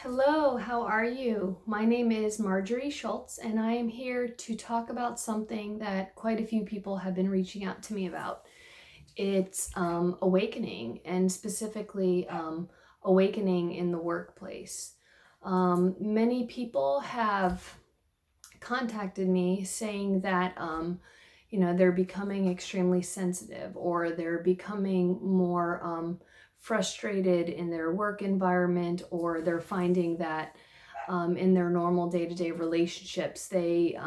Hello, how are you? My name is Marjorie Schultz, and I am here to talk about something that quite a few people have been reaching out to me about. It's awakening, and specifically awakening in the workplace. Many people have contacted me saying that they're becoming extremely sensitive, or they're becoming more frustrated in their work environment, or they're finding that in their normal day-to-day relationships they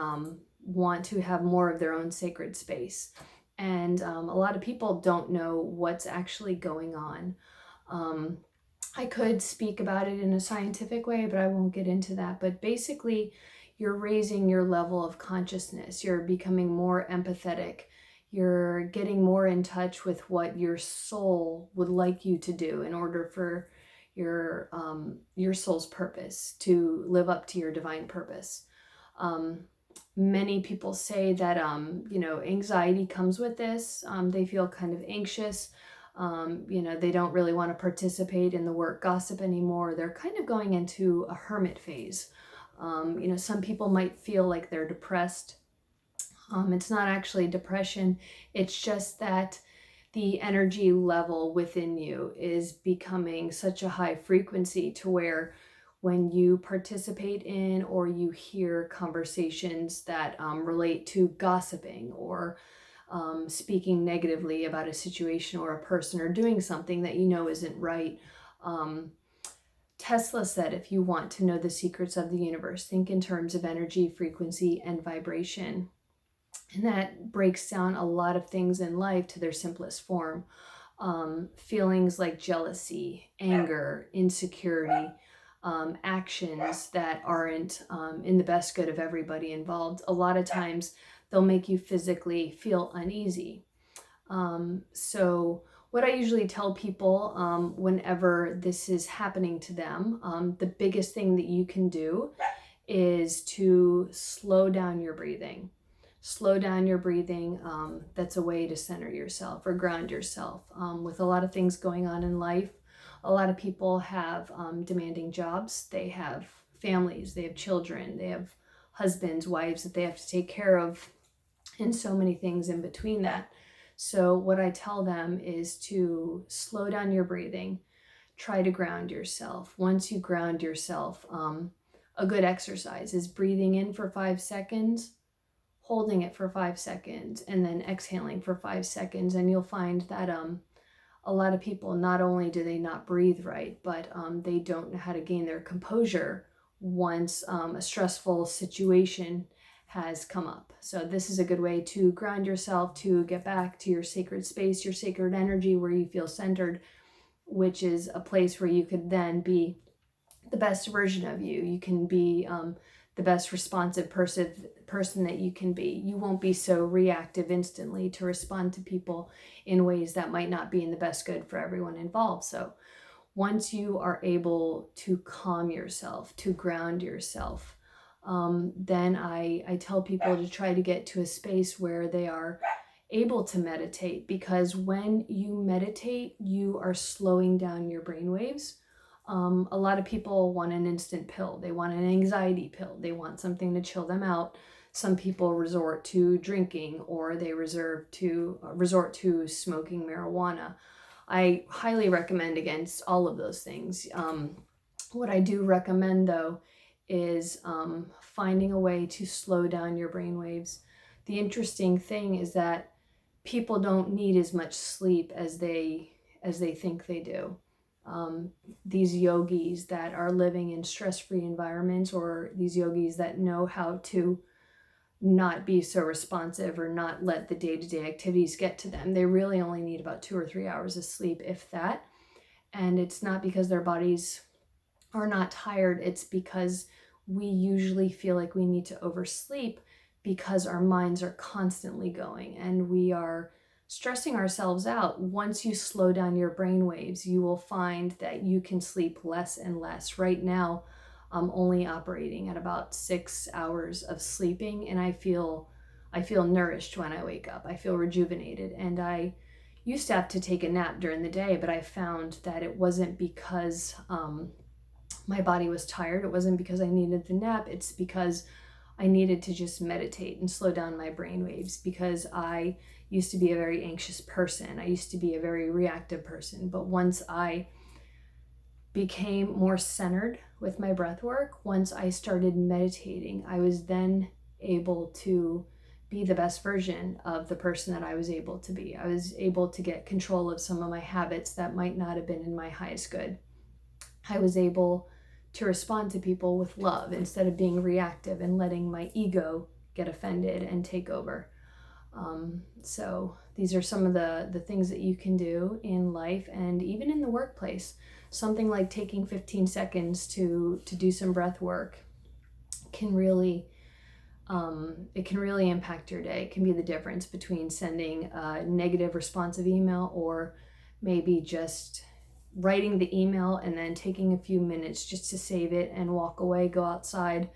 want to have more of their own sacred space. And a lot of people don't know what's actually going on. um, I could speak about it in a scientific way, but I won't get into that. But basically, you're raising your level of consciousness. You're becoming more empathetic. You're getting more in touch with what your soul would like you to do in order for your soul's purpose to live up to your divine purpose. Um, Many people say that anxiety comes with this. They feel kind of anxious. They don't really want to participate in the work gossip anymore. They're kind of going into a hermit phase. Some people might feel like they're depressed. It's not actually depression. It's just that the energy level within you is becoming such a high frequency to where when you participate in or you hear conversations that relate to gossiping, or speaking negatively about a situation or a person, or doing something that you know isn't right. Um, Tesla said, if you want to know the secrets of the universe, think in terms of energy, frequency, and vibration. And that breaks down a lot of things in life to their simplest form. Feelings like jealousy, anger, insecurity, actions that aren't in the best good of everybody involved. A lot of times they'll make you physically feel uneasy. So, what I usually tell people whenever this is happening to them, the biggest thing that you can do is to slow down your breathing. Slow down your breathing. That's a way to center yourself or ground yourself. With a lot of things going on in life, a lot of people have demanding jobs. They have families, they have children, they have husbands, wives that they have to take care of, and so many things in between that. So, what I tell them is to slow down your breathing, try to ground yourself. Once you ground yourself, a good exercise is breathing in for 5 seconds, holding it for 5 seconds, and then exhaling for 5 seconds. And you'll find that a lot of people, not only do they not breathe right, but they don't know how to gain their composure once a stressful situation has come up. So this is a good way to ground yourself, to get back to your sacred space, your sacred energy, where you feel centered, which is a place where you could then be the best version of you. You can be the best responsive person that you can be. You won't be so reactive instantly to respond to people in ways that might not be in the best good for everyone involved. So once you are able to calm yourself, to ground yourself, then I tell people to try to get to a space where they are able to meditate, because when you meditate, you are slowing down your brain waves. A lot of people want an instant pill. They want an anxiety pill. They want something to chill them out. Some people resort to drinking, or they resort to smoking marijuana. I highly recommend against all of those things. What I do recommend, though, is finding a way to slow down your brain waves. The interesting thing is that people don't need as much sleep as they think they do. These yogis that are living in stress-free environments, or these yogis that know how to not be so responsive or not let the day-to-day activities get to them, they really only need about 2 or 3 hours of sleep, if that. And it's not because their bodies are not tired, it's because we usually feel like we need to oversleep because our minds are constantly going and we are stressing ourselves out. Once you slow down your brain waves, you will find that you can sleep less and less. Right now, I'm only operating at about 6 hours of sleeping, and I feel nourished when I wake up. I feel rejuvenated, and I used to have to take a nap during the day, but I found that it wasn't because my body was tired. It wasn't because I needed the nap. It's because I needed to just meditate and slow down my brain waves, because I used to be a very anxious person. I used to be a very reactive person. But once I became more centered with my breath work, once I started meditating, I was then able to be the best version of the person that I was able to be. I was able to get control of some of my habits that might not have been in my highest good. I was able to respond to people with love instead of being reactive and letting my ego get offended and take over. So these are some of the things that you can do in life and even in the workplace. Something like taking 15 seconds to do some breath work can really it can really impact your day. It can be the difference between sending a negative responsive email or maybe just writing the email and then taking a few minutes just to save it and walk away, go outside,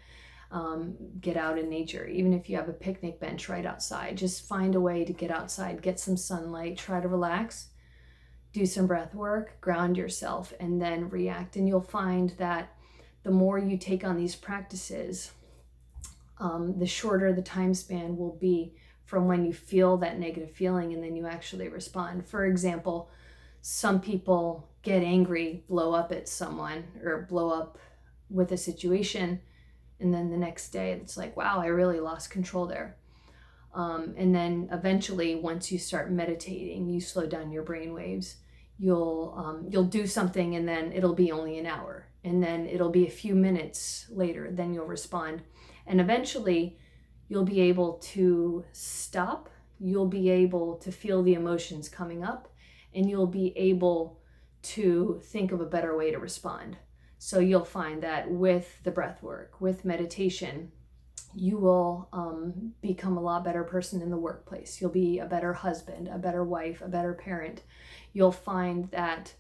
get out in nature. Even if you have a picnic bench right outside, just find a way to get outside, get some sunlight, try to relax, do some breath work, ground yourself, and then react. And you'll find that the more you take on these practices, the shorter the time span will be from when you feel that negative feeling and then you actually respond. For example, some people get angry, blow up at someone or blow up with a situation, and then the next day it's like, wow, I really lost control there. And then eventually, once you start meditating, you slow down your brain waves. You'll do something, and then it'll be only an hour, and then it'll be a few minutes later. Then you'll respond, and eventually, you'll be able to stop. You'll be able to feel the emotions coming up, and you'll be able to think of a better way to respond. So you'll find that with the breath work, with meditation, you will become a lot better person in the workplace. You'll be a better husband, a better wife, a better parent. You'll find that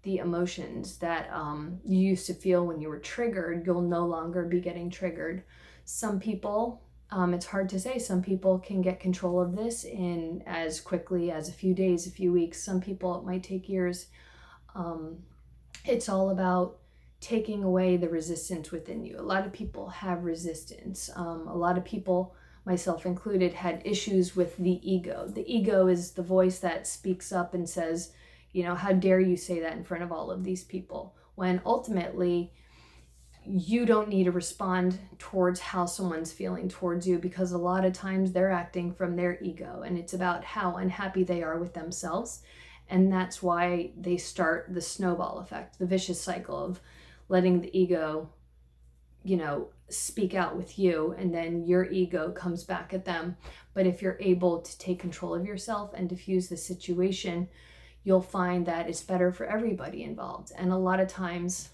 the emotions that you used to feel when you were triggered, you'll no longer be getting triggered. Some people, it's hard to say, some people can get control of this in as quickly as a few days, a few weeks. Some people, it might take years. It's all about taking away the resistance within you. A lot of people have resistance. A lot of people, myself included, had issues with the ego. The ego is the voice that speaks up and says, you know, how dare you say that in front of all of these people? When ultimately, you don't need to respond towards how someone's feeling towards you, because a lot of times they're acting from their ego, and it's about how unhappy they are with themselves. And that's why they start the snowball effect, the vicious cycle of letting the ego, you know, speak out with you, and then your ego comes back at them. But if you're able to take control of yourself and diffuse the situation, you'll find that it's better for everybody involved. And a lot of times,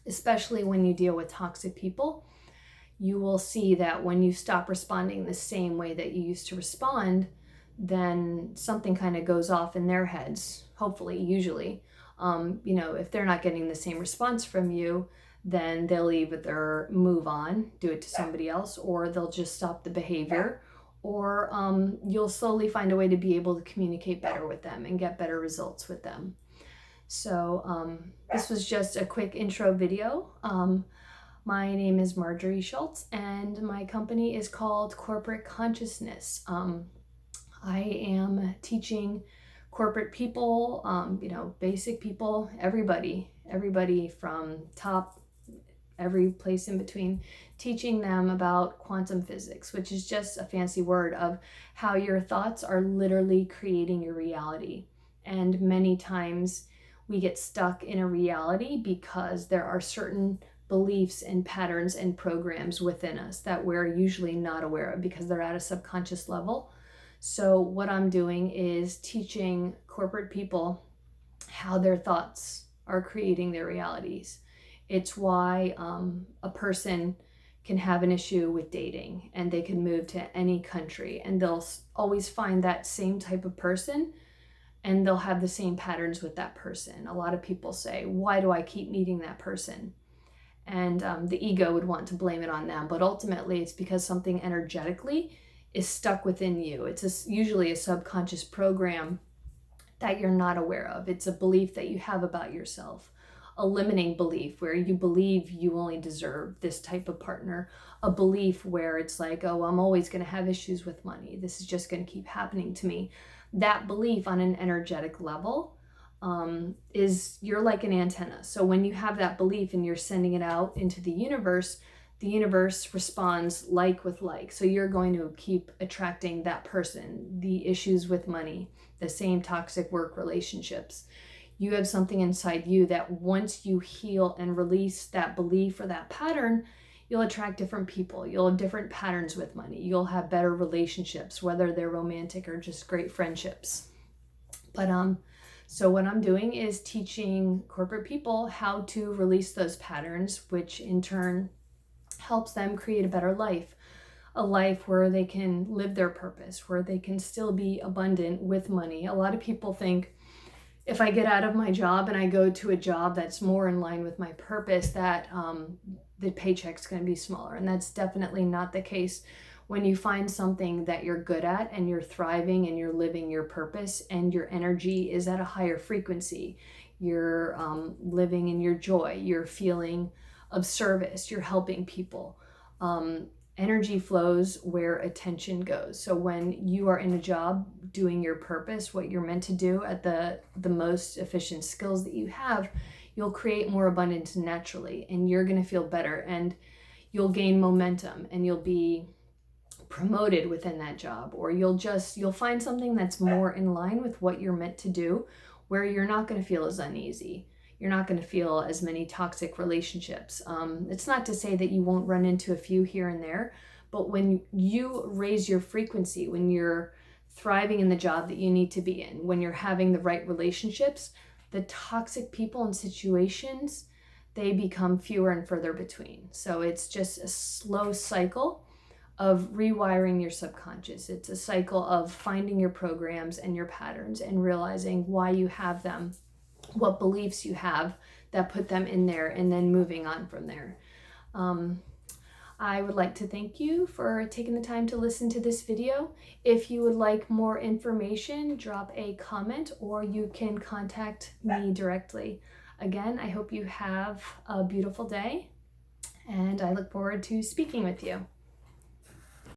especially when you deal with toxic people, you will see that when you stop responding the same way that you used to respond, then something kind of goes off in their heads, hopefully, usually. You know, if they're not getting the same response from you, then they'll either move on, do it to somebody else, or they'll just stop the behavior, or you'll slowly find a way to be able to communicate better with them and get better results with them. So this was just a quick intro video. My name is Marjorie Schultz, and my company is called Corporate Consciousness. I am teaching corporate people, you know, basic people, everybody from top, every place in between, teaching them about quantum physics, which is just a fancy word of how your thoughts are literally creating your reality. And many times we get stuck in a reality because there are certain beliefs and patterns and programs within us that we're usually not aware of because they're at a subconscious level. So what I'm doing is teaching corporate people how their thoughts are creating their realities. It's why a person can have an issue with dating and they can move to any country and they'll always find that same type of person and they'll have the same patterns with that person. A lot of people say, why do I keep meeting that person? And the ego would want to blame it on them, but ultimately it's because something energetically is stuck within you. It's usually a subconscious program that you're not aware of. It's a belief that you have about yourself. a limiting belief where you believe you only deserve this type of partner, a belief where it's like, oh, I'm always going to have issues with money. This is just going to keep happening to me. That belief on an energetic level is you're like an antenna. So when you have that belief and you're sending it out into the universe responds like with like. So you're going to keep attracting that person, the issues with money, the same toxic work relationships. You have something inside you that once you heal and release that belief or that pattern, you'll attract different people. You'll have different patterns with money. You'll have better relationships, whether they're romantic or just great friendships. But so what I'm doing is teaching corporate people how to release those patterns, which in turn helps them create a better life, a life where they can live their purpose, where they can still be abundant with money. A lot of people think if I get out of my job and I go to a job that's more in line with my purpose, that the paycheck's going to be smaller. And that's definitely not the case. When you find something that you're good at and you're thriving and you're living your purpose and your energy is at a higher frequency, you're living in your joy, you're feeling of service, you're helping people. Energy flows where attention goes. So when you are in a job doing your purpose, what you're meant to do at the most efficient skills that you have, you'll create more abundance naturally, and you're going to feel better, and you'll gain momentum, and you'll be promoted within that job, or you'll find something that's more in line with what you're meant to do, where you're not going to feel as uneasy. You're not going to feel as many toxic relationships. It's not to say that you won't run into a few here and there, but when you raise your frequency, when you're thriving in the job that you need to be in, when you're having the right relationships, the toxic people and situations, they become fewer and further between. So it's just a slow cycle of rewiring your subconscious. It's a cycle of finding your programs and your patterns and realizing why you have them, what beliefs you have that put them in there, and then moving on from there. I would like to thank you for taking the time to listen to this video. If you would like more information, drop a comment or you can contact me directly. Again, I hope you have a beautiful day and I look forward to speaking with you.